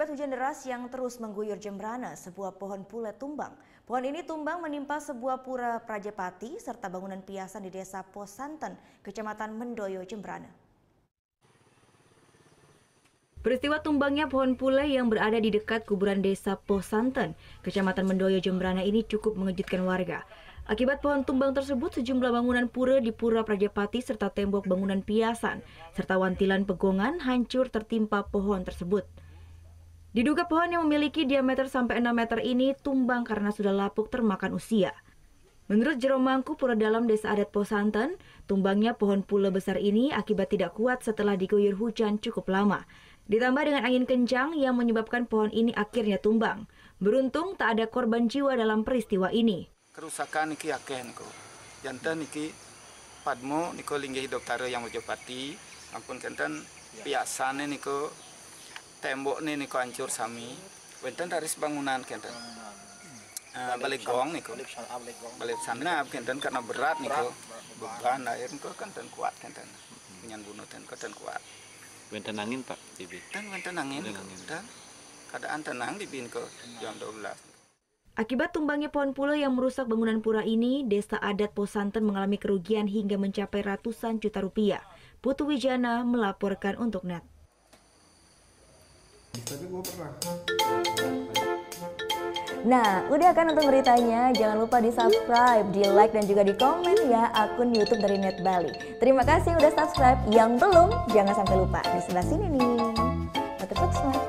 Akibat hujan deras yang terus mengguyur Jembrana, sebuah pohon pule tumbang. Pohon ini tumbang menimpa sebuah pura Prajapati serta bangunan piasan di Desa Posanten, Kecamatan Mendoyo, Jembrana. Peristiwa tumbangnya pohon pule yang berada di dekat kuburan Desa Posanten, Kecamatan Mendoyo, Jembrana ini cukup mengejutkan warga. Akibat pohon tumbang tersebut, sejumlah bangunan pura di Pura Prajapati serta tembok bangunan piasan serta wantilan pegongan hancur tertimpa pohon tersebut. Diduga pohon yang memiliki diameter sampai 6 meter ini tumbang karena sudah lapuk termakan usia. Menurut Jero Mangku, Pura Dalam Desa Adat Posanten, tumbangnya pohon pule besar ini akibat tidak kuat setelah diguyur hujan cukup lama. Ditambah dengan angin kencang yang menyebabkan pohon ini akhirnya tumbang. Beruntung tak ada korban jiwa dalam peristiwa ini. Kerusakan niki akeh niku. Janten niki padmo niku linggih dokter yang Mojopati, ampun kenten piasane niku tembok nih niku hancur sami. Wenten taris bangunan kenten. Balik gong niku. Balik sana kenten karena berat niku. Beban air niku kenten kuat kenten. Penyan bunuh kenten kuat. Wenten angin Pak Bibi. Wenten angin. Dan keadaan tenang di bin ke jam 12. Akibat tumbangnya pohon pule yang merusak bangunan pura ini, Desa Adat Posanten mengalami kerugian hingga mencapai ratusan juta rupiah. Putu Wijana melaporkan untuk NET. Nah, udah kan untuk beritanya? Jangan lupa di subscribe, di like, dan juga di komen ya akun YouTube dari Net Bali. Terima kasih udah subscribe. Yang belum, jangan sampai lupa di sebelah sini nih. Sampai jumpa.